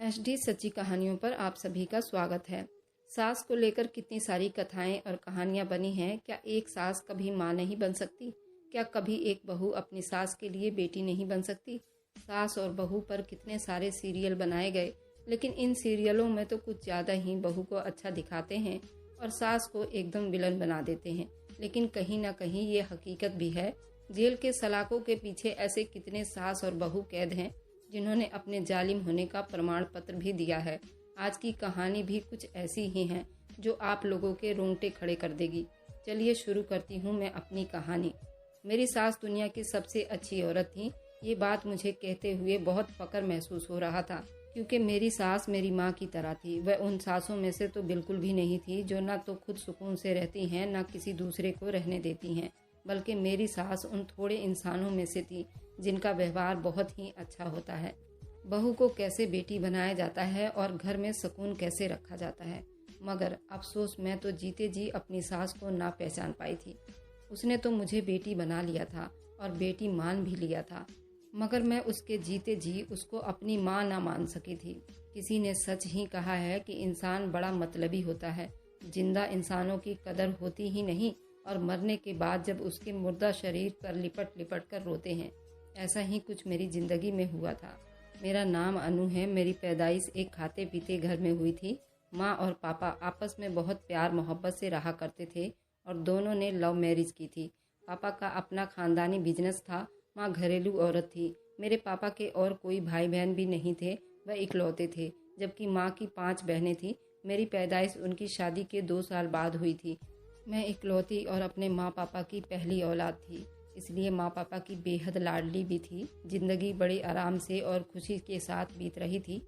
HD सच्ची कहानियों पर आप सभी का स्वागत है। सास को लेकर कितनी सारी कथाएं और कहानियां बनी हैं। क्या एक सास कभी माँ नहीं बन सकती? क्या कभी एक बहू अपनी सास के लिए बेटी नहीं बन सकती? सास और बहू पर कितने सारे सीरियल बनाए गए, लेकिन इन सीरियलों में तो कुछ ज़्यादा ही बहू को अच्छा दिखाते हैं और सास को एकदम विलन बना देते हैं। लेकिन कहीं ना कहीं ये हकीकत भी है। जेल के सलाखों के पीछे ऐसे कितने सास और बहू कैद हैं जिन्होंने अपने जालिम होने का प्रमाण पत्र भी दिया है। आज की कहानी भी कुछ ऐसी ही है जो आप लोगों के रोंगटे खड़े कर देगी। चलिए शुरू करती हूँ मैं अपनी कहानी। मेरी सास दुनिया की सबसे अच्छी औरत थी। ये बात मुझे कहते हुए बहुत फक्र महसूस हो रहा था, क्योंकि मेरी सास मेरी माँ की तरह थी। वह उन सासों में से तो बिल्कुल भी नहीं थी जो ना तो खुद सुकून से रहती हैं, ना किसी दूसरे को रहने देती हैं। बल्कि मेरी सास उन थोड़े इंसानों में से थी जिनका व्यवहार बहुत ही अच्छा होता है। बहू को कैसे बेटी बनाया जाता है और घर में सुकून कैसे रखा जाता है। मगर अफसोस, मैं तो जीते जी अपनी सास को ना पहचान पाई थी। उसने तो मुझे बेटी बना लिया था और बेटी मान भी लिया था, मगर मैं उसके जीते जी उसको अपनी माँ ना मान सकी थी। किसी ने सच ही कहा है कि इंसान बड़ा मतलबी होता है। जिंदा इंसानों की कदर होती ही नहीं और मरने के बाद जब उसके मुर्दा शरीर पर लिपट लिपट कर रोते हैं। ऐसा ही कुछ मेरी जिंदगी में हुआ था। मेरा नाम अनु है। मेरी पैदाइश एक खाते पीते घर में हुई थी। माँ और पापा आपस में बहुत प्यार मोहब्बत से रहा करते थे और दोनों ने लव मैरिज की थी। पापा का अपना खानदानी बिजनेस था। माँ घरेलू औरत थी। मेरे पापा के और कोई भाई बहन भी नहीं थे, वह इकलौते थे। जबकि माँ की 5 बहनें थीं। मेरी पैदाइश उनकी शादी के 2 साल बाद हुई थी। मैं इकलौती और अपने माँ पापा की पहली औलाद थी, इसलिए माँ पापा की बेहद लाडली भी थी। जिंदगी बड़े आराम से और खुशी के साथ बीत रही थी।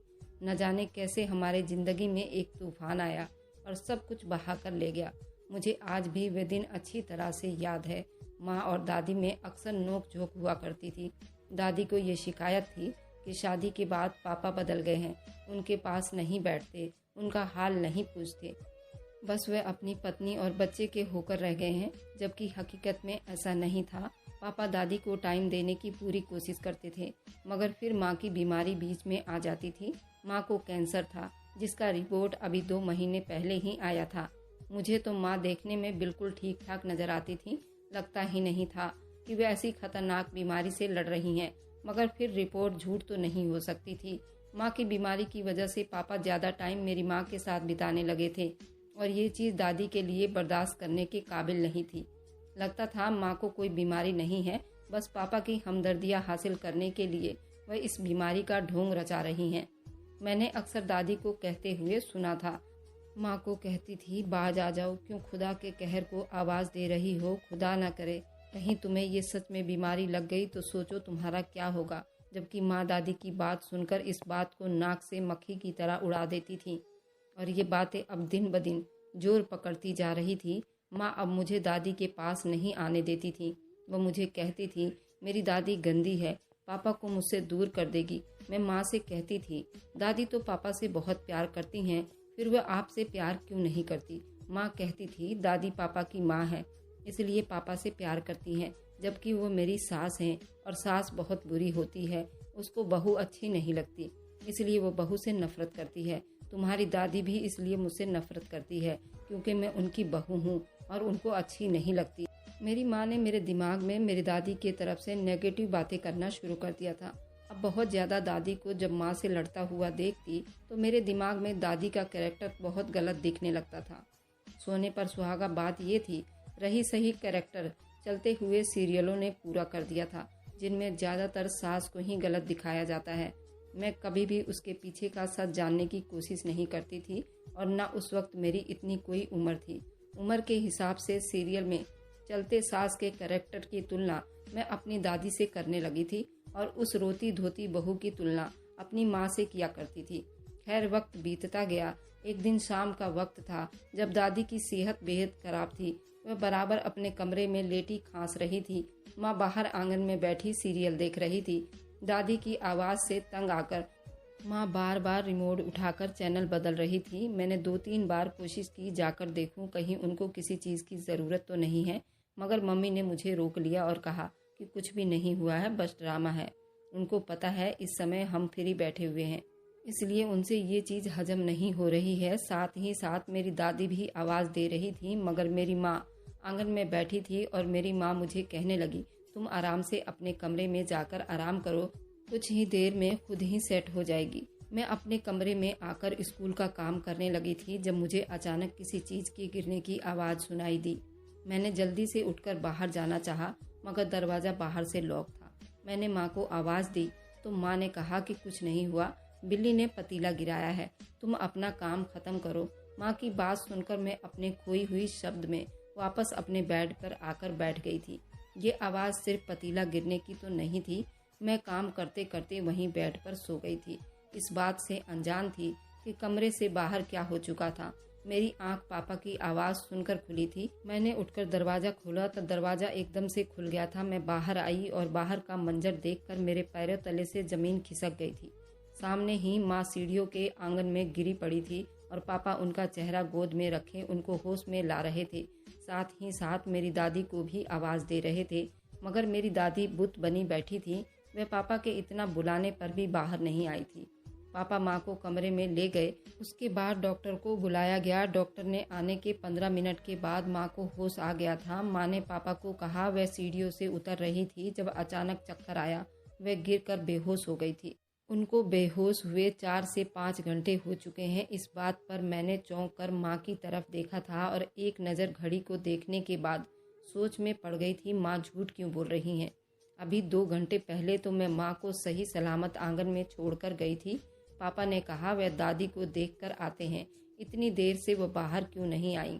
न जाने कैसे हमारे जिंदगी में एक तूफान आया और सब कुछ बहा कर ले गया। मुझे आज भी वे दिन अच्छी तरह से याद है। माँ और दादी में अक्सर नोक झोंक हुआ करती थी। दादी को ये शिकायत थी कि शादी के बाद पापा बदल गए हैं, उनके पास नहीं बैठते, उनका हाल नहीं पूछते, बस वह अपनी पत्नी और बच्चे के होकर रह गए हैं। जबकि हकीकत में ऐसा नहीं था। पापा दादी को टाइम देने की पूरी कोशिश करते थे, मगर फिर माँ की बीमारी बीच में आ जाती थी। माँ को कैंसर था, जिसका रिपोर्ट अभी 2 महीने पहले ही आया था। मुझे तो माँ देखने में बिल्कुल ठीक ठाक नजर आती थी। लगता ही नहीं था कि वे ऐसी खतरनाक बीमारी से लड़ रही हैं। मगर फिर रिपोर्ट झूठ तो नहीं हो सकती थी। माँ की बीमारी की वजह से पापा ज्यादा टाइम मेरी माँ के साथ बिताने लगे थे और ये चीज़ दादी के लिए बर्दाश्त करने के काबिल नहीं थी। लगता था माँ को कोई बीमारी नहीं है, बस पापा की हमदर्दियाँ हासिल करने के लिए वह इस बीमारी का ढोंग रचा रही हैं। मैंने अक्सर दादी को कहते हुए सुना था। माँ को कहती थी, बाज आ जाओ, क्यों खुदा के कहर को आवाज़ दे रही हो? खुदा ना करे कहीं तुम्हें ये सच में बीमारी लग गई तो सोचो तुम्हारा क्या होगा। जबकि माँ दादी की बात सुनकर इस बात को नाक से मक्खी की तरह उड़ा देती थी और ये बातें अब दिन ब दिन जोर पकड़ती जा रही थी। माँ अब मुझे दादी के पास नहीं आने देती थी। वह मुझे कहती थी, मेरी दादी गंदी है, पापा को मुझसे दूर कर देगी। मैं माँ से कहती थी, दादी तो पापा से बहुत प्यार करती हैं, फिर वह आपसे प्यार क्यों नहीं करती? माँ कहती थी, दादी पापा की माँ है, इसलिए पापा से प्यार करती हैं, जबकि वो मेरी सास हैं और सास बहुत बुरी होती है। उसको बहू अच्छी नहीं लगती, इसलिए वो बहू से नफरत करती है। तुम्हारी दादी भी इसलिए मुझसे नफरत करती है क्योंकि मैं उनकी बहू हूँ और उनको अच्छी नहीं लगती। मेरी माँ ने मेरे दिमाग में मेरी दादी की तरफ से नेगेटिव बातें करना शुरू कर दिया था। अब बहुत ज़्यादा दादी को जब माँ से लड़ता हुआ देखती तो मेरे दिमाग में दादी का कैरेक्टर बहुत गलत दिखने लगता था। सोने पर सुहागा बात ये थी, रही सही कैरेक्टर चलते हुए सीरियलों ने पूरा कर दिया था, जिनमें ज़्यादातर सास को ही गलत दिखाया जाता है। मैं कभी भी उसके पीछे का सच जानने की कोशिश नहीं करती थी और न उस वक्त मेरी इतनी कोई उम्र थी। उम्र के हिसाब से सीरियल में चलते सास के कैरेक्टर की तुलना मैं अपनी दादी से करने लगी थी और उस रोती धोती बहू की तुलना अपनी माँ से किया करती थी। खैर, वक्त बीतता गया। एक दिन शाम का वक्त था जब दादी की सेहत बेहद खराब थी। वह बराबर अपने कमरे में लेटी खांस रही थी। माँ बाहर आंगन में बैठी सीरियल देख रही थी। दादी की आवाज़ से तंग आकर माँ बार बार रिमोट उठाकर चैनल बदल रही थी। मैंने 2-3 बार कोशिश की जाकर देखूं कहीं उनको किसी चीज़ की ज़रूरत तो नहीं है, मगर मम्मी ने मुझे रोक लिया और कहा कि कुछ भी नहीं हुआ है, बस ड्रामा है। उनको पता है इस समय हम फ्री बैठे हुए हैं। इसलिए उनसे ये चीज़ हजम नहीं हो रही है। साथ ही साथ मेरी दादी भी आवाज़ दे रही थी, मगर मेरी माँ आंगन में बैठी थी और मेरी माँ मुझे कहने लगी, तुम आराम से अपने कमरे में जाकर आराम करो, कुछ ही देर में खुद ही सेट हो जाएगी। मैं अपने कमरे में आकर स्कूल का काम करने लगी थी जब मुझे अचानक किसी चीज़ के गिरने की आवाज़ सुनाई दी। मैंने जल्दी से उठकर बाहर जाना चाहा, मगर दरवाज़ा बाहर से लॉक था। मैंने माँ को आवाज़ दी तो माँ ने कहा कि कुछ नहीं हुआ, बिल्ली ने पतीला गिराया है, तुम अपना काम खत्म करो। माँ की बात सुनकर मैं अपने खोई हुई शब्द में वापस अपने बेड पर आकर बैठ गई थी। ये आवाज़ सिर्फ पतीला गिरने की तो नहीं थी। मैं काम करते करते वहीं बेड पर सो गई थी। इस बात से अनजान थी कि कमरे से बाहर क्या हो चुका था। मेरी आंख पापा की आवाज़ सुनकर खुली थी। मैंने उठकर दरवाज़ा खोला तो दरवाज़ा एकदम से खुल गया था। मैं बाहर आई और बाहर का मंजर देखकर मेरे पैरों तले से ज़मीन खिसक गई थी। सामने ही माँ सीढ़ियों के आंगन में गिरी पड़ी थी और पापा उनका चेहरा गोद में रखे उनको होश में ला रहे थे। साथ ही साथ मेरी दादी को भी आवाज़ दे रहे थे, मगर मेरी दादी बुत बनी बैठी थी। वह पापा के इतना बुलाने पर भी बाहर नहीं आई थी। पापा माँ को कमरे में ले गए। उसके बाद डॉक्टर को बुलाया गया। डॉक्टर ने आने के 15 मिनट के बाद माँ को होश आ गया था। माँ ने पापा को कहा वह सीढ़ियों से उतर रही थी जब अचानक चक्कर आया। वह गिरकर बेहोश हो गई थी। उनको बेहोश हुए 4 से 5 घंटे हो चुके हैं। इस बात पर मैंने चौंक कर माँ की तरफ देखा था और एक नज़र घड़ी को देखने के बाद सोच में पड़ गई थी, माँ झूठ क्यों बोल रही हैं। अभी 2 घंटे पहले तो मैं माँ को सही सलामत आंगन में छोड़कर गई थी। पापा ने कहा वह दादी को देखकर आते हैं, इतनी देर से वो बाहर क्यों नहीं आई।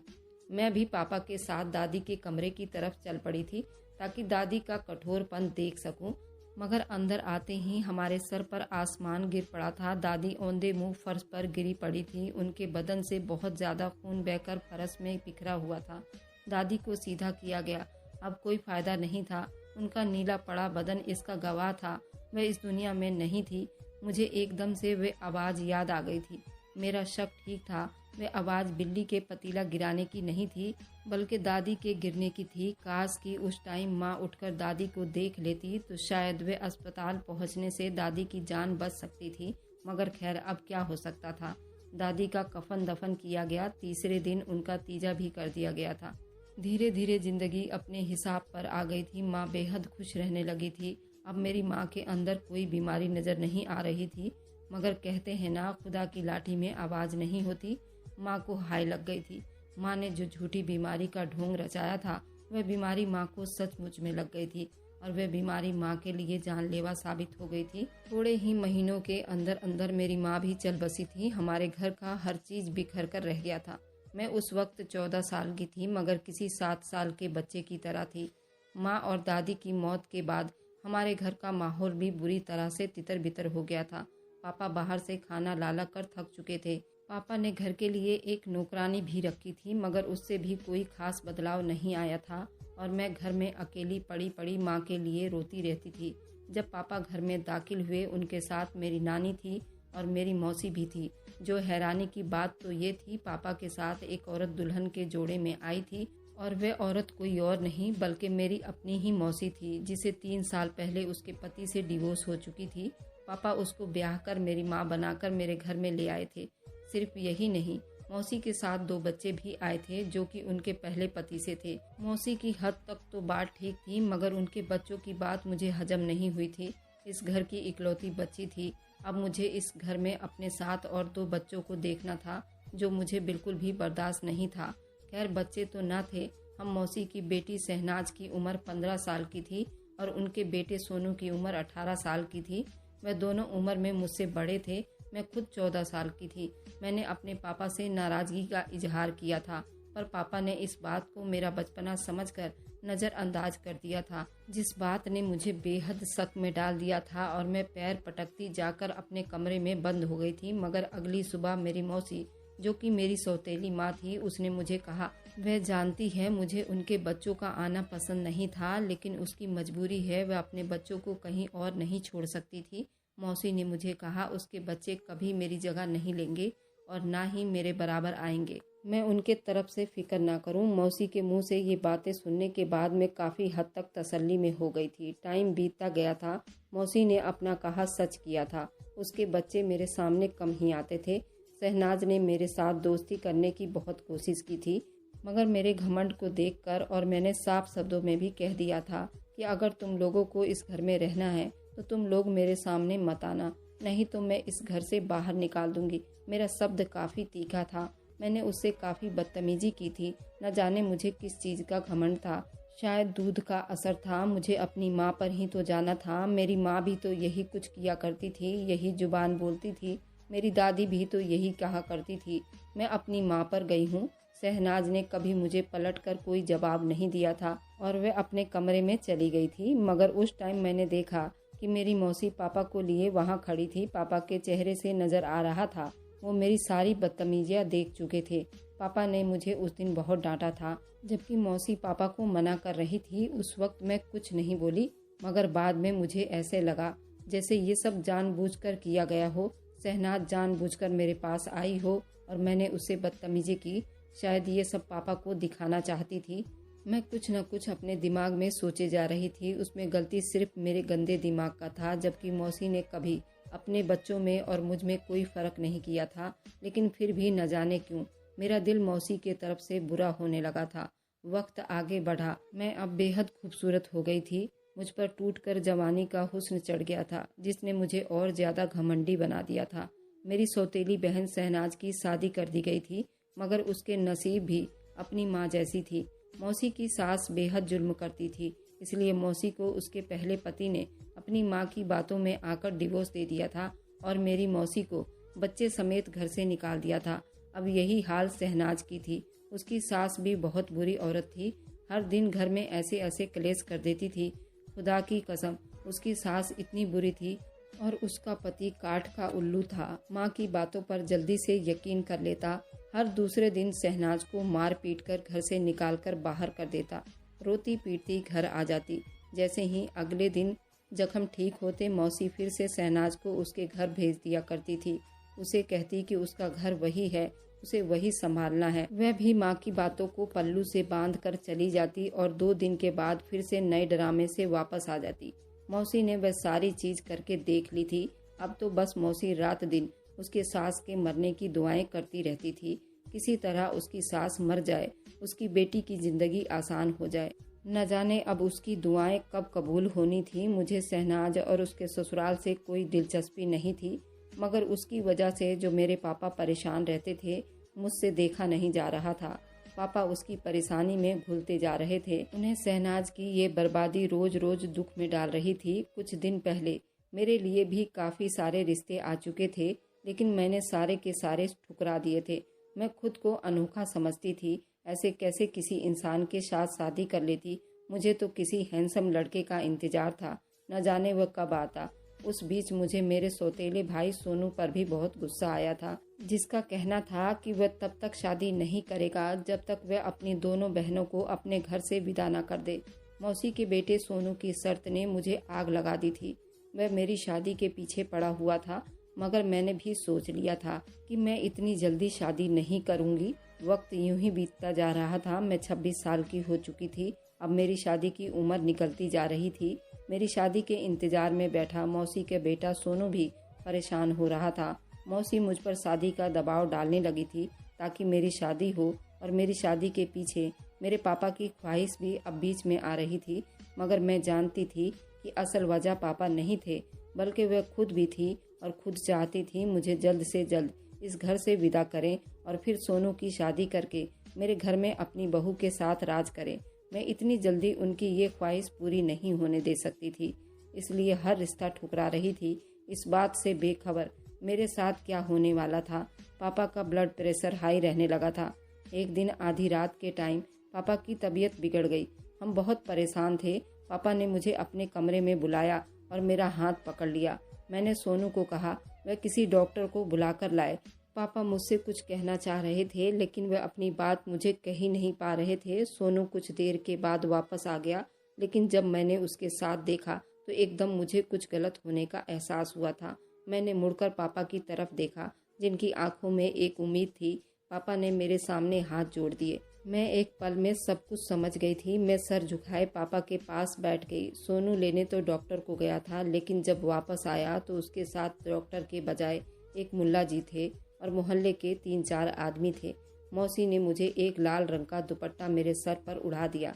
मैं भी पापा के साथ दादी के कमरे की तरफ चल पड़ी थी ताकि दादी का कठोरपन देख सकूं, मगर अंदर आते ही हमारे सर पर आसमान गिर पड़ा था। दादी औंधे मुंह फर्श पर गिरी पड़ी थी। उनके बदन से बहुत ज़्यादा खून बहकर फर्श में बिखरा हुआ था। दादी को सीधा किया गया, अब कोई फायदा नहीं था। उनका नीला पड़ा बदन इसका गवाह था, वह इस दुनिया में नहीं थी। मुझे एकदम से वे आवाज़ याद आ गई थी। मेरा शक ठीक था, वह आवाज़ बिल्ली के पतीला गिराने की नहीं थी, बल्कि दादी के गिरने की थी। काश कि उस टाइम माँ उठकर दादी को देख लेती तो शायद वे अस्पताल पहुँचने से दादी की जान बच सकती थी। मगर खैर, अब क्या हो सकता था। दादी का कफन दफन किया गया। तीसरे दिन उनका तीजा भी कर दिया गया था। धीरे धीरे जिंदगी अपने हिसाब पर आ गई थी। माँ बेहद खुश रहने लगी थी। अब मेरी माँ के अंदर कोई बीमारी नज़र नहीं आ रही थी, मगर कहते हैं ना, खुदा की लाठी में आवाज़ नहीं होती। माँ को हाय लग गई थी। माँ ने जो झूठी बीमारी का ढोंग रचाया था, वह बीमारी माँ को सचमुच में लग गई थी और वह बीमारी माँ के लिए जानलेवा साबित हो गई थी। थोड़े ही महीनों के अंदर अंदर मेरी माँ भी चल बसी थी। हमारे घर का हर चीज़ बिखर कर रह गया था। मैं उस वक्त 14 साल की थी, मगर किसी 7 साल के बच्चे की तरह थी। माँ और दादी की मौत के बाद हमारे घर का माहौल भी बुरी तरह से तितर बितर हो गया था। पापा बाहर से खाना ला कर थक चुके थे। पापा ने घर के लिए एक नौकरानी भी रखी थी, मगर उससे भी कोई खास बदलाव नहीं आया था और मैं घर में अकेली पड़ी पड़ी माँ के लिए रोती रहती थी। जब पापा घर में दाखिल हुए, उनके साथ मेरी नानी थी और मेरी मौसी भी थी। जो हैरानी की बात तो ये थी, पापा के साथ एक औरत दुल्हन के जोड़े में आई थी और वह औरत कोई और नहीं बल्कि मेरी अपनी ही मौसी थी, जिसे 3 साल पहले उसके पति से डिवोर्स हो चुकी थी। पापा उसको ब्याह कर मेरी माँ बनाकर मेरे घर में ले आए थे। सिर्फ यही नहीं, मौसी के साथ 2 बच्चे भी आए थे जो कि उनके पहले पति से थे। मौसी की हद तक तो बात ठीक थी, मगर उनके बच्चों की बात मुझे हजम नहीं हुई थी। इस घर की इकलौती बच्ची थी। अब मुझे इस घर में अपने साथ और 2 बच्चों को देखना था, जो मुझे बिल्कुल भी बर्दाश्त नहीं था। खैर, बच्चे तो न थे। हम मौसी की बेटी शहनाज की उम्र 15 साल की थी और उनके बेटे सोनू की उम्र 18 साल की थी। वह दोनों उम्र में मुझसे बड़े थे। मैं खुद 14 साल की थी। मैंने अपने पापा से नाराज़गी का इजहार किया था, पर पापा ने इस बात को मेरा बचपना समझकर नज़रअंदाज कर दिया था, जिस बात ने मुझे बेहद शक में डाल दिया था और मैं पैर पटकती जाकर अपने कमरे में बंद हो गई थी। मगर अगली सुबह मेरी मौसी, जो कि मेरी सौतेली माँ थी, उसने मुझे कहा वह जानती है मुझे उनके बच्चों का आना पसंद नहीं था, लेकिन उसकी मजबूरी है, वह अपने बच्चों को कहीं और नहीं छोड़ सकती थी। मौसी ने मुझे कहा उसके बच्चे कभी मेरी जगह नहीं लेंगे और ना ही मेरे बराबर आएंगे। मैं उनके तरफ से फिक्र ना करूं। मौसी के मुंह से ये बातें सुनने के बाद मैं काफ़ी हद तक तसल्ली में हो गई थी। टाइम बीतता गया था। मौसी ने अपना कहा सच किया था। उसके बच्चे मेरे सामने कम ही आते थे। शहनाज ने मेरे साथ दोस्ती करने की बहुत कोशिश की थी, मगर मेरे घमंड को देखकर और मैंने साफ शब्दों में भी कह दिया था कि अगर तुम लोगों को इस घर में रहना है तो तुम लोग मेरे सामने मत आना, नहीं तो मैं इस घर से बाहर निकाल दूंगी। मेरा शब्द काफ़ी तीखा था। मैंने उससे काफ़ी बदतमीजी की थी। न जाने मुझे किस चीज़ का घमंड था। शायद दूध का असर था। मुझे अपनी माँ पर ही तो जाना था। मेरी माँ भी तो यही कुछ किया करती थी, यही जुबान बोलती थी। मेरी दादी भी तो यही कहा करती थी। मैं अपनी माँ पर गई हूँ। शहनाज ने कभी मुझे पलटकर कोई जवाब नहीं दिया था और वह अपने कमरे में चली गई थी। मगर उस टाइम मैंने देखा कि मेरी मौसी पापा को लिए वहाँ खड़ी थी। पापा के चेहरे से नज़र आ रहा था वो मेरी सारी बदतमीजियाँ देख चुके थे। पापा ने मुझे उस दिन बहुत डांटा था, जबकि मौसी पापा को मना कर रही थी। उस वक्त मैं कुछ नहीं बोली, मगर बाद में मुझे ऐसे लगा जैसे ये सब जानबूझकर किया गया हो। शहनाज जानबूझकर मेरे पास आई हो और मैंने उससे बदतमीजी की। शायद ये सब पापा को दिखाना चाहती थी। मैं कुछ न कुछ अपने दिमाग में सोचे जा रही थी। उसमें गलती सिर्फ मेरे गंदे दिमाग का था, जबकि मौसी ने कभी अपने बच्चों में और मुझ में कोई फ़र्क नहीं किया था। लेकिन फिर भी न जाने क्यों मेरा दिल मौसी के तरफ से बुरा होने लगा था। वक्त आगे बढ़ा। मैं अब बेहद खूबसूरत हो गई थी। मुझ पर टूटकर जवानी का हुस्न चढ़ गया था, जिसने मुझे और ज़्यादा घमंडी बना दिया था। मेरी सौतेली बहन शहनाज की शादी कर दी गई थी, मगर उसके नसीब भी अपनी माँ जैसी थी। मौसी की सास बेहद जुल्म करती थी, इसलिए मौसी को उसके पहले पति ने अपनी माँ की बातों में आकर डिवोर्स दे दिया था और मेरी मौसी को बच्चे समेत घर से निकाल दिया था। अब यही हाल शहनाज की थी। उसकी सास भी बहुत बुरी औरत थी। हर दिन घर में ऐसे ऐसे क्लेश कर देती थी। खुदा की कसम, उसकी सास इतनी बुरी थी और उसका पति काठ का उल्लू था। माँ की बातों पर जल्दी से यकीन कर लेता। हर दूसरे दिन शहनाज को मार पीट कर घर से निकालकर बाहर कर देता। रोती पीटती घर आ जाती। जैसे ही अगले दिन जख्म ठीक होते, मौसी फिर से शहनाज को उसके घर भेज दिया करती थी। उसे कहती कि उसका घर वही है, उसे वही संभालना है। वह भी माँ की बातों को पल्लू से बांध कर चली जाती और 2 दिन के बाद फिर से नए ड्रामे से वापस आ जाती। मौसी ने वह सारी चीज करके देख ली थी। अब तो बस मौसी रात दिन उसके सास के मरने की दुआएं करती रहती थी। किसी तरह उसकी सास मर जाए, उसकी बेटी की जिंदगी आसान हो जाए। न जाने अब उसकी दुआएं कब कबूल होनी थी। मुझे शहनाज और उसके ससुराल से कोई दिलचस्पी नहीं थी, मगर उसकी वजह से जो मेरे पापा परेशान रहते थे, मुझसे देखा नहीं जा रहा था। पापा उसकी परेशानी में घुलते जा रहे थे। उन्हें शहनाज की ये बर्बादी रोज रोज दुख में डाल रही थी। कुछ दिन पहले मेरे लिए भी काफ़ी सारे रिश्ते आ चुके थे, लेकिन मैंने सारे के सारे ठुकरा दिए थे। मैं खुद को अनोखा समझती थी। ऐसे कैसे किसी इंसान के साथ शादी कर लेती। मुझे तो किसी हैंडसम लड़के का इंतजार था, न जाने वह कब आता। उस बीच मुझे मेरे सौतेले भाई सोनू पर भी बहुत गुस्सा आया था, जिसका कहना था कि वह तब तक शादी नहीं करेगा जब तक वह अपनी दोनों बहनों को अपने घर से विदा न कर दे। मौसी के बेटे सोनू की शर्त ने मुझे आग लगा दी थी। वह मेरी शादी के पीछे पड़ा हुआ था, मगर मैंने भी सोच लिया था कि मैं इतनी जल्दी शादी नहीं करूंगी। वक्त यूं ही बीतता जा रहा था। मैं 26 साल की हो चुकी थी। अब मेरी शादी की उम्र निकलती जा रही थी। मेरी शादी के इंतजार में बैठा मौसी के बेटा सोनू भी परेशान हो रहा था। मौसी मुझ पर शादी का दबाव डालने लगी थी ताकि मेरी शादी हो, और मेरी शादी के पीछे मेरे पापा की ख्वाहिश भी अब बीच में आ रही थी। मगर मैं जानती थी कि असल वजह पापा नहीं थे, बल्कि वह खुद भी थी और खुद चाहती थी मुझे जल्द से जल्द इस घर से विदा करें और फिर सोनू की शादी करके मेरे घर में अपनी बहू के साथ राज करें। मैं इतनी जल्दी उनकी ये ख्वाहिश पूरी नहीं होने दे सकती थी, इसलिए हर रिश्ता ठुकरा रही थी, इस बात से बेखबर मेरे साथ क्या होने वाला था। पापा का ब्लड प्रेशर हाई रहने लगा था। एक दिन आधी रात के टाइम पापा की तबीयत बिगड़ गई। हम बहुत परेशान थे। पापा ने मुझे अपने कमरे में बुलाया और मेरा हाथ पकड़ लिया। मैंने सोनू को कहा वह किसी डॉक्टर को बुलाकर लाए। पापा मुझसे कुछ कहना चाह रहे थे, लेकिन वह अपनी बात मुझे कह ही नहीं पा रहे थे। सोनू कुछ देर के बाद वापस आ गया, लेकिन जब मैंने उसके साथ देखा तो एकदम मुझे कुछ गलत होने का एहसास हुआ था। मैंने मुड़कर पापा की तरफ देखा, जिनकी आंखों में एक उम्मीद थी। पापा ने मेरे सामने हाथ जोड़ दिए। मैं एक पल में सब कुछ समझ गई थी। मैं सर झुकाए पापा के पास बैठ गई। सोनू लेने तो डॉक्टर को गया था, लेकिन जब वापस आया तो उसके साथ डॉक्टर के बजाय एक मुल्ला जी थे और मोहल्ले के 3-4 आदमी थे। मौसी ने मुझे एक लाल रंग का दुपट्टा मेरे सर पर उड़ा दिया,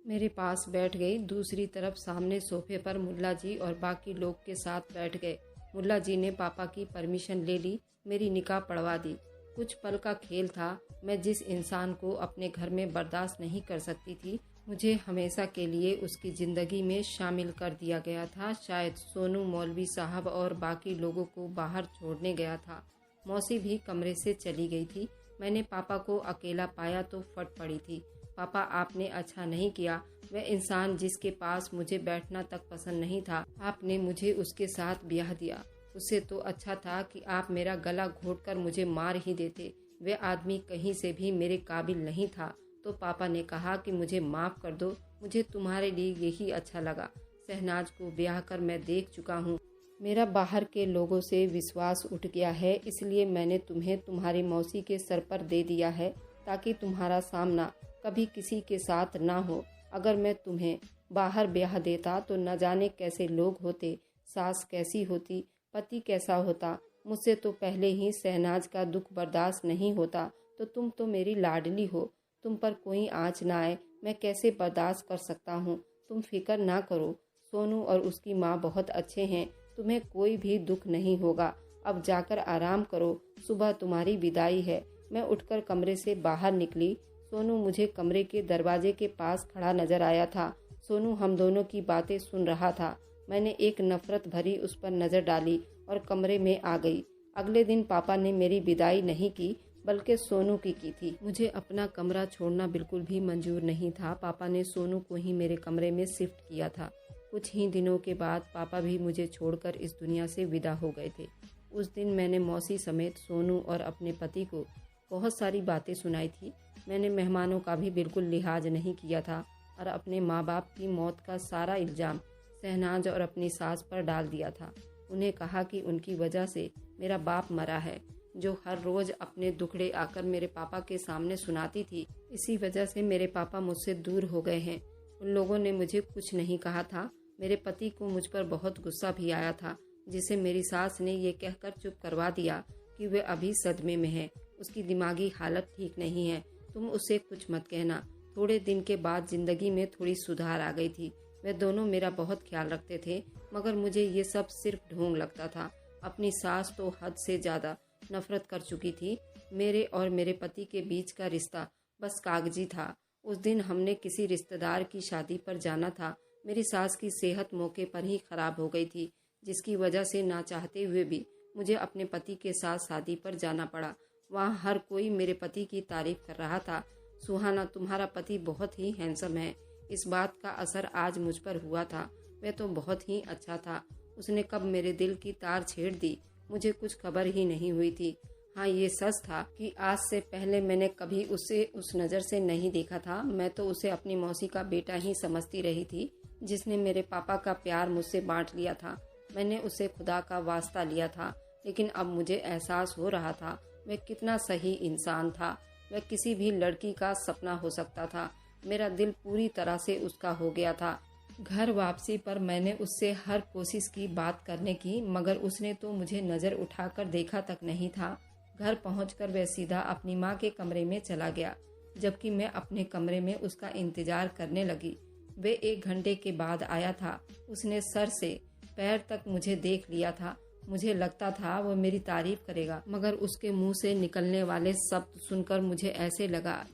मेरे पास बैठ गई। दूसरी तरफ सामने सोफे पर मुल्ला जी और बाकी लोग के साथ बैठ गए। मुल्ला जी ने पापा की परमिशन ले ली, मेरी निकाह पढ़वा दी। कुछ पल का खेल था। मैं जिस इंसान को अपने घर में बर्दाश्त नहीं कर सकती थी, मुझे हमेशा के लिए उसकी ज़िंदगी में शामिल कर दिया गया था। शायद सोनू, मौलवी साहब और बाकी लोगों को बाहर छोड़ने गया था। मौसी भी कमरे से चली गई थी। मैंने पापा को अकेला पाया तो फट पड़ी थी। पापा, आपने अच्छा नहीं किया। वह इंसान जिसके पास मुझे बैठना तक पसंद नहीं था, आपने मुझे उसके साथ ब्याह दिया। उससे तो अच्छा था कि आप मेरा गला घोंटकर मुझे मार ही देते। वह आदमी कहीं से भी मेरे काबिल नहीं था। तो पापा ने कहा कि मुझे माफ़ कर दो, मुझे तुम्हारे लिए यही अच्छा लगा। शहनाज को ब्याह कर मैं देख चुका हूँ। मेरा बाहर के लोगों से विश्वास उठ गया है, इसलिए मैंने तुम्हें तुम्हारी मौसी के सर पर दे दिया है, ताकि तुम्हारा सामना कभी किसी के साथ ना हो। अगर मैं तुम्हें बाहर ब्याह देता तो न जाने कैसे लोग होते, सास कैसी होती, पति कैसा होता। मुझसे तो पहले ही शहनाज का दुख बर्दाश्त नहीं होता, तो तुम तो मेरी लाडली हो। तुम पर कोई आँच ना आए, मैं कैसे बर्दाश्त कर सकता हूँ। तुम फिक्र ना करो, सोनू और उसकी माँ बहुत अच्छे हैं, तुम्हें कोई भी दुख नहीं होगा। अब जाकर आराम करो, सुबह तुम्हारी विदाई है। मैं उठकर कमरे से बाहर निकली। सोनू मुझे कमरे के दरवाजे के पास खड़ा नजर आया था। सोनू हम दोनों की बातें सुन रहा था। मैंने एक नफरत भरी उस पर नज़र डाली और कमरे में आ गई। अगले दिन पापा ने मेरी विदाई नहीं की, बल्कि सोनू की थी। मुझे अपना कमरा छोड़ना बिल्कुल भी मंजूर नहीं था। पापा ने सोनू को ही मेरे कमरे में शिफ्ट किया था। कुछ ही दिनों के बाद पापा भी मुझे छोड़कर इस दुनिया से विदा हो गए थे। उस दिन मैंने मौसी समेत सोनू और अपने पति को बहुत सारी बातें सुनाई थी। मैंने मेहमानों का भी बिल्कुल लिहाज नहीं किया था और अपने माँ बाप की मौत का सारा इल्ज़ाम शहनाज और अपनी सास पर डाल दिया था। उन्हें कहा कि उनकी वजह से मेरा बाप मरा है, जो हर रोज़ अपने दुखड़े आकर मेरे पापा के सामने सुनाती थी। इसी वजह से मेरे पापा मुझसे दूर हो गए हैं। उन लोगों ने मुझे कुछ नहीं कहा था। मेरे पति को मुझ पर बहुत गुस्सा भी आया था, जिसे मेरी सास ने ये कहकर चुप करवा दिया कि वे अभी सदमे में है, उसकी दिमागी हालत ठीक नहीं है, तुम उसे कुछ मत कहना। थोड़े दिन के बाद जिंदगी में थोड़ी सुधार आ गई थी। वे दोनों मेरा बहुत ख्याल रखते थे, मगर मुझे ये सब सिर्फ ढोंग लगता था। अपनी सास तो हद से ज़्यादा नफरत कर चुकी थी। मेरे और मेरे पति के बीच का रिश्ता बस कागजी था। उस दिन हमने किसी रिश्तेदार की शादी पर जाना था। मेरी सास की सेहत मौके पर ही खराब हो गई थी, जिसकी वजह से ना चाहते हुए भी मुझे अपने पति के साथ शादी पर जाना पड़ा। वहाँ हर कोई मेरे पति की तारीफ कर रहा था। सुहाना, तुम्हारा पति बहुत ही हैंडसम है। इस बात का असर आज मुझ पर हुआ था। वह तो बहुत ही अच्छा था। उसने कब मेरे दिल की तार छेड़ दी, मुझे कुछ खबर ही नहीं हुई थी। हाँ, ये सच था कि आज से पहले मैंने कभी उसे उस नज़र से नहीं देखा था। मैं तो उसे अपनी मौसी का बेटा ही समझती रही थी, जिसने मेरे पापा का प्यार मुझसे बांट लिया था। मैंने उसे खुदा का वास्ता लिया था, लेकिन अब मुझे एहसास हो रहा था वह कितना सही इंसान था। वह किसी भी लड़की का सपना हो सकता था। मेरा दिल पूरी तरह से उसका हो गया था। घर वापसी पर मैंने उससे हर कोशिश की बात करने की, मगर उसने तो मुझे नज़र उठाकर देखा तक नहीं था। घर पहुंचकर वह सीधा अपनी माँ के कमरे में चला गया, जबकि मैं अपने कमरे में उसका इंतजार करने लगी। वे 1 घंटे के बाद आया था। उसने सर से पैर तक मुझे देख लिया था। मुझे लगता था वो मेरी तारीफ करेगा, मगर उसके मुंह से निकलने वाले शब्द सुनकर मुझे ऐसे लगा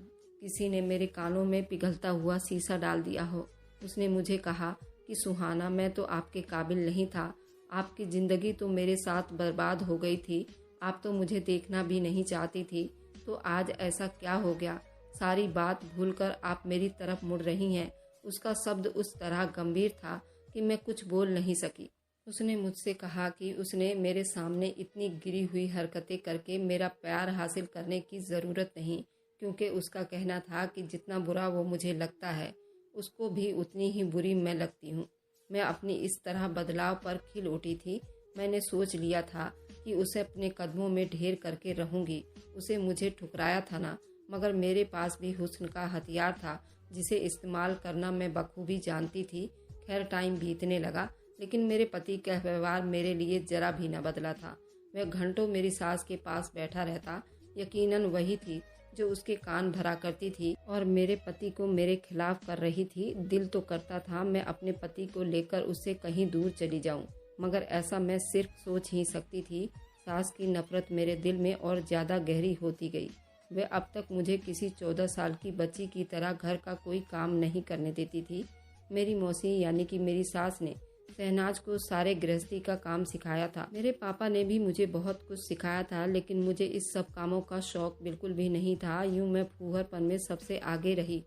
किसी ने मेरे कानों में पिघलता हुआ शीशा डाल दिया हो। उसने मुझे कहा कि सुहाना, मैं तो आपके काबिल नहीं था। आपकी ज़िंदगी तो मेरे साथ बर्बाद हो गई थी। आप तो मुझे देखना भी नहीं चाहती थी। तो आज ऐसा क्या हो गया? सारी बात भूलकर आप मेरी तरफ मुड़ रही हैं। उसका शब्द उस तरह गंभीर था कि मैं कुछ बोल नहीं सकी। उसने मुझसे कहा कि उसने मेरे सामने इतनी गिरी हुई हरकतें करके मेरा प्यार हासिल करने की ज़रूरत नहीं, क्योंकि उसका कहना था कि जितना बुरा वो मुझे लगता है, उसको भी उतनी ही बुरी मैं लगती हूँ। मैं अपनी इस तरह बदलाव पर खिल उठी थी। मैंने सोच लिया था कि उसे अपने कदमों में ढेर करके रहूँगी। उसे मुझे ठुकराया था ना, मगर मेरे पास भी हुस्न का हथियार था जिसे इस्तेमाल करना मैं बखूबी जानती थी। खैर टाइम बीतने लगा, लेकिन मेरे पति का व्यवहार मेरे लिए जरा भी न बदला था। वह घंटों मेरी सास के पास बैठा रहता। यकीनन वही थी जो उसके कान भरा करती थी और मेरे पति को मेरे खिलाफ कर रही थी। दिल तो करता था मैं अपने पति को लेकर उससे कहीं दूर चली जाऊं, मगर ऐसा मैं सिर्फ सोच ही सकती थी। सास की नफरत मेरे दिल में और ज़्यादा गहरी होती गई। वह अब तक मुझे किसी 14 साल की बच्ची की तरह घर का कोई काम नहीं करने देती थी। मेरी मौसी यानी कि मेरी सास ने शहनाज को सारे गृहस्थी का काम सिखाया था। मेरे पापा ने भी मुझे बहुत कुछ सिखाया था, लेकिन मुझे इस सब कामों का शौक बिल्कुल भी नहीं था। यूं मैं फूहरपन में सबसे आगे रही।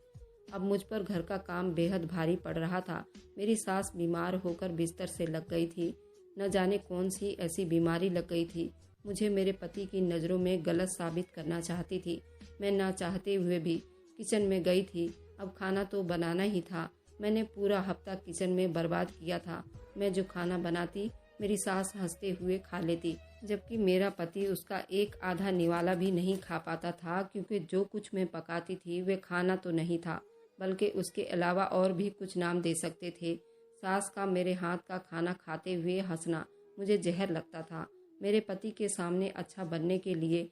अब मुझ पर घर का काम बेहद भारी पड़ रहा था। मेरी सास बीमार होकर बिस्तर से लग गई थी। न जाने कौन सी ऐसी बीमारी लग गई थी। मुझे मेरे पति की नज़रों में गलत साबित करना चाहती थी। मैं ना चाहते हुए भी किचन में गई थी। अब खाना तो बनाना ही था। मैंने पूरा हफ्ता किचन में बर्बाद किया था। मैं जो खाना बनाती मेरी सास हंसते हुए खा लेती, जबकि मेरा पति उसका एक आधा निवाला भी नहीं खा पाता था, क्योंकि जो कुछ मैं पकाती थी वे खाना तो नहीं था, बल्कि उसके अलावा और भी कुछ नाम दे सकते थे। सास का मेरे हाथ का खाना खाते हुए हंसना मुझे जहर लगता था। मेरे पति के सामने अच्छा बनने के लिए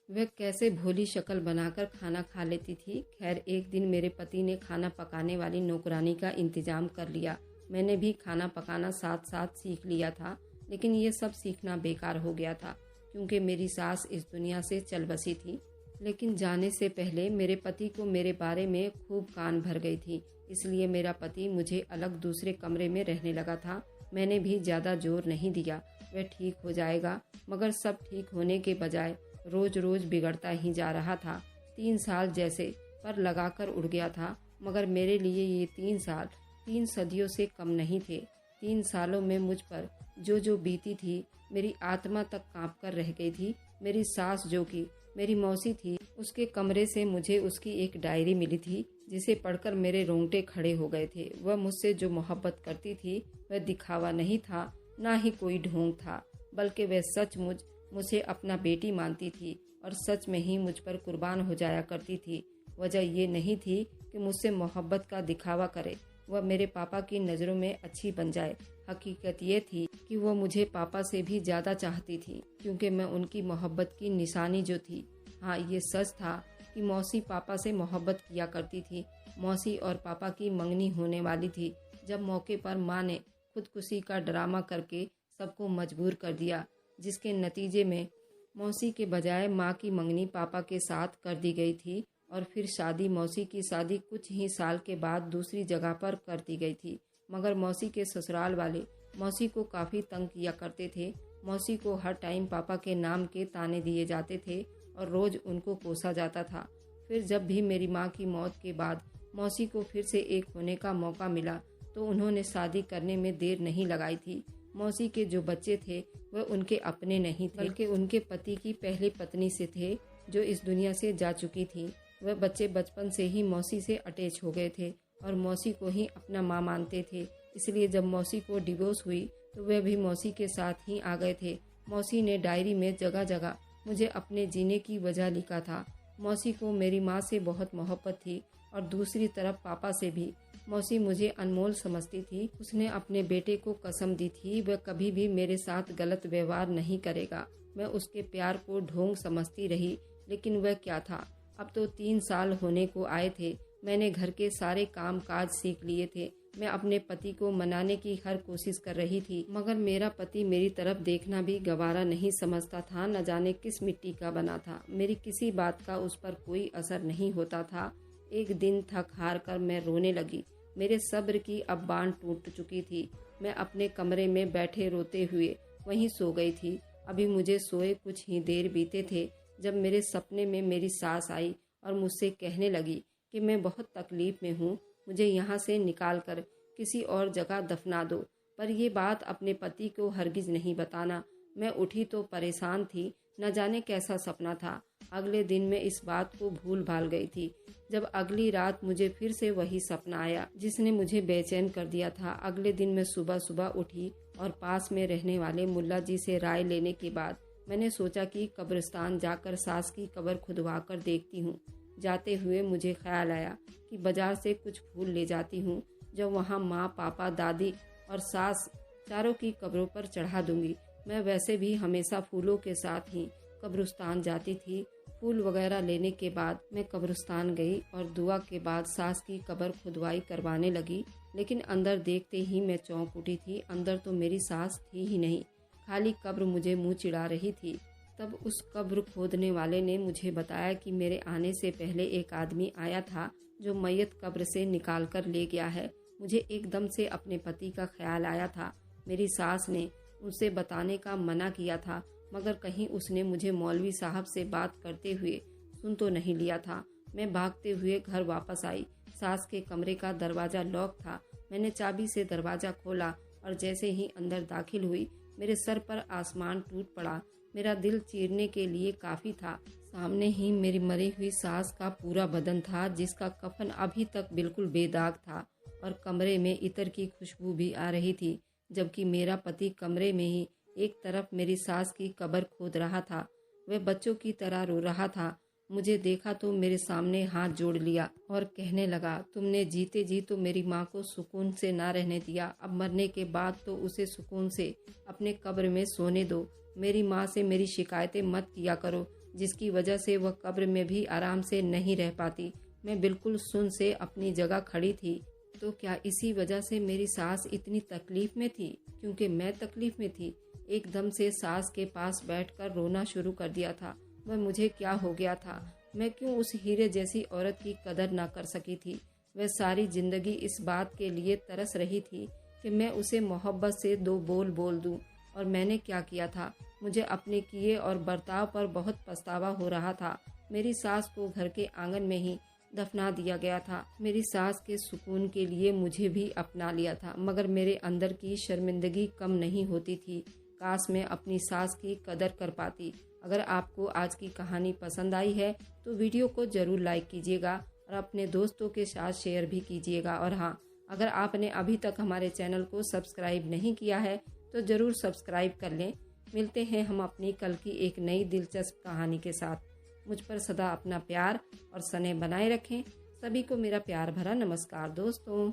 वह कैसे भोली शक्ल बनाकर खाना खा लेती थी। खैर एक दिन मेरे पति ने खाना पकाने वाली नौकरानी का इंतजाम कर लिया। मैंने भी खाना पकाना साथ साथ सीख लिया था, लेकिन ये सब सीखना बेकार हो गया था, क्योंकि मेरी सास इस दुनिया से चल बसी थी। लेकिन जाने से पहले मेरे पति को मेरे बारे में खूब कान भर गई थी, इसलिए मेरा पति मुझे अलग दूसरे कमरे में रहने लगा था। मैंने भी ज़्यादा जोर नहीं दिया, वह ठीक हो जाएगा, मगर सब ठीक होने के बजाय रोज रोज बिगड़ता ही जा रहा था। 3 साल जैसे पर लगाकर उड़ गया था, मगर मेरे लिए ये 3 साल 3 सदियों से कम नहीं थे। 3 सालों में मुझ पर जो जो बीती थी, मेरी आत्मा तक कांप कर रह गई थी। मेरी सास, जो कि मेरी मौसी थी, उसके कमरे से मुझे उसकी एक डायरी मिली थी, जिसे पढ़कर मेरे रोंगटे खड़े हो गए थे। वह मुझसे जो मोहब्बत करती थी वह दिखावा नहीं था, ना ही कोई ढोंग था, बल्कि वह सचमुच मुझे अपना बेटी मानती थी और सच में ही मुझ पर कुर्बान हो जाया करती थी। वजह ये नहीं थी कि मुझसे मोहब्बत का दिखावा करे, वह मेरे पापा की नज़रों में अच्छी बन जाए। हकीकत ये थी कि वह मुझे पापा से भी ज़्यादा चाहती थी, क्योंकि मैं उनकी मोहब्बत की निशानी जो थी। हाँ, ये सच था कि मौसी पापा से मोहब्बत किया करती थी। मौसी और पापा की मंगनी होने वाली थी, जब मौके पर माँ ने खुदकुशी का ड्रामा करके सबको मजबूर कर दिया, जिसके नतीजे में मौसी के बजाय माँ की मंगनी पापा के साथ कर दी गई थी। और फिर मौसी की शादी कुछ ही साल के बाद दूसरी जगह पर कर दी गई थी। मगर मौसी के ससुराल वाले मौसी को काफ़ी तंग किया करते थे। मौसी को हर टाइम पापा के नाम के ताने दिए जाते थे और रोज़ उनको कोसा जाता था। फिर जब भी मेरी माँ की मौत के बाद मौसी को फिर से एक होने का मौका मिला, तो उन्होंने शादी करने में देर नहीं लगाई थी। मौसी के जो बच्चे थे वह उनके अपने नहीं थे, बल्कि उनके पति की पहली पत्नी से थे, जो इस दुनिया से जा चुकी थी। वह बच्चे बचपन से ही मौसी से अटैच हो गए थे और मौसी को ही अपना माँ मानते थे। इसलिए जब मौसी को डिवोर्स हुई तो वह भी मौसी के साथ ही आ गए थे। मौसी ने डायरी में जगह जगह मुझे अपने जीने की वजह लिखा था। मौसी को मेरी माँ से बहुत मोहब्बत थी और दूसरी तरफ पापा से भी। मौसी मुझे अनमोल समझती थी। उसने अपने बेटे को कसम दी थी वह कभी भी मेरे साथ गलत व्यवहार नहीं करेगा। मैं उसके प्यार को ढोंग समझती रही, लेकिन वह क्या था। अब तो 3 साल होने को आए थे। मैंने घर के सारे काम काज सीख लिए थे। मैं अपने पति को मनाने की हर कोशिश कर रही थी, मगर मेरा पति मेरी तरफ देखना भी गवारा नहीं समझता था। न जाने किस मिट्टी का बना था। मेरी किसी बात का उस पर कोई असर नहीं होता था। एक दिन थक हार कर मैं रोने लगी। मेरे सब्र की अब बांध टूट चुकी थी। मैं अपने कमरे में बैठे रोते हुए वहीं सो गई थी। अभी मुझे सोए कुछ ही देर बीते थे जब मेरे सपने में मेरी सास आई और मुझसे कहने लगी कि मैं बहुत तकलीफ में हूँ, मुझे यहाँ से निकाल कर किसी और जगह दफना दो, पर यह बात अपने पति को हरगिज नहीं बताना। मैं उठी तो परेशान थी, न जाने कैसा सपना था। अगले दिन मैं इस बात को भूल भाल गई थी, जब अगली रात मुझे फिर से वही सपना आया जिसने मुझे बेचैन कर दिया था। अगले दिन मैं सुबह सुबह उठी और पास में रहने वाले मुल्ला जी से राय लेने के बाद मैंने सोचा कि कब्रिस्तान जाकर सास की कब्र खुदवा कर देखती हूँ। जाते हुए मुझे ख्याल आया कि बाजार से कुछ फूल ले जाती हूँ, जब वहाँ माँ, पापा, दादी और सास चारों की कब्रों पर चढ़ा दूंगी। मैं वैसे भी हमेशा फूलों के साथ ही कब्रिस्तान जाती थी। फूल वगैरह लेने के बाद मैं कब्रिस्तान गई और दुआ के बाद सास की कब्र खुदवाई करवाने लगी। लेकिन अंदर देखते ही मैं चौंक उठी थी। अंदर तो मेरी सास थी ही नहीं, खाली कब्र मुझे मुँह चिढ़ा रही थी। तब उस कब्र खोदने वाले ने मुझे बताया कि मेरे आने से पहले एक आदमी आया था जो मैयत कब्र से निकाल कर ले गया है। मुझे एकदम से अपने पति का ख्याल आया था। मेरी सास ने उसे बताने का मना किया था, मगर कहीं उसने मुझे मौलवी साहब से बात करते हुए सुन तो नहीं लिया था। मैं भागते हुए घर वापस आई। सास के कमरे का दरवाज़ा लॉक था। मैंने चाबी से दरवाज़ा खोला और जैसे ही अंदर दाखिल हुई, मेरे सर पर आसमान टूट पड़ा। मेरा दिल चीरने के लिए काफ़ी था। सामने ही मेरी मरी हुई सास का पूरा बदन था, जिसका कफन अभी तक बिल्कुल बेदाग था और कमरे में इत्र की खुशबू भी आ रही थी, जबकि मेरा पति कमरे में ही एक तरफ मेरी सास की कब्र खोद रहा था। वह बच्चों की तरह रो रहा था। मुझे देखा तो मेरे सामने हाथ जोड़ लिया और कहने लगा, तुमने जीते जी तो मेरी माँ को सुकून से ना रहने दिया, अब मरने के बाद तो उसे सुकून से अपने कब्र में सोने दो। मेरी माँ से मेरी शिकायतें मत किया करो, जिसकी वजह से वह कब्र में भी आराम से नहीं रह पाती। मैं बिल्कुल सुन से अपनी जगह खड़ी थी। तो क्या इसी वजह से मेरी सास इतनी तकलीफ में थी? क्योंकि मैं तकलीफ में थी। एकदम से सास के पास बैठकर रोना शुरू कर दिया था। वह मुझे क्या हो गया था? मैं क्यों उस हीरे जैसी औरत की कदर ना कर सकी थी? वह सारी जिंदगी इस बात के लिए तरस रही थी कि मैं उसे मोहब्बत से दो बोल बोल दूं। और मैंने क्या किया था? मुझे अपने किए और बर्ताव पर बहुत पछतावा हो रहा था। मेरी सास को घर के आंगन में ही दफना दिया गया था। मेरी सास के सुकून के लिए मुझे भी अपना लिया था, मगर मेरे अंदर की शर्मिंदगी कम नहीं होती थी। काश मैं अपनी सास की कदर कर पाती। अगर आपको आज की कहानी पसंद आई है तो वीडियो को ज़रूर लाइक कीजिएगा और अपने दोस्तों के साथ शेयर भी कीजिएगा। और हाँ, अगर आपने अभी तक हमारे चैनल को सब्सक्राइब नहीं किया है तो ज़रूर सब्सक्राइब कर लें। मिलते हैं हम अपनी कल की एक नई दिलचस्प कहानी के साथ। मुझ पर सदा अपना प्यार और स्नेह बनाए रखें। सभी को मेरा प्यार भरा नमस्कार दोस्तों।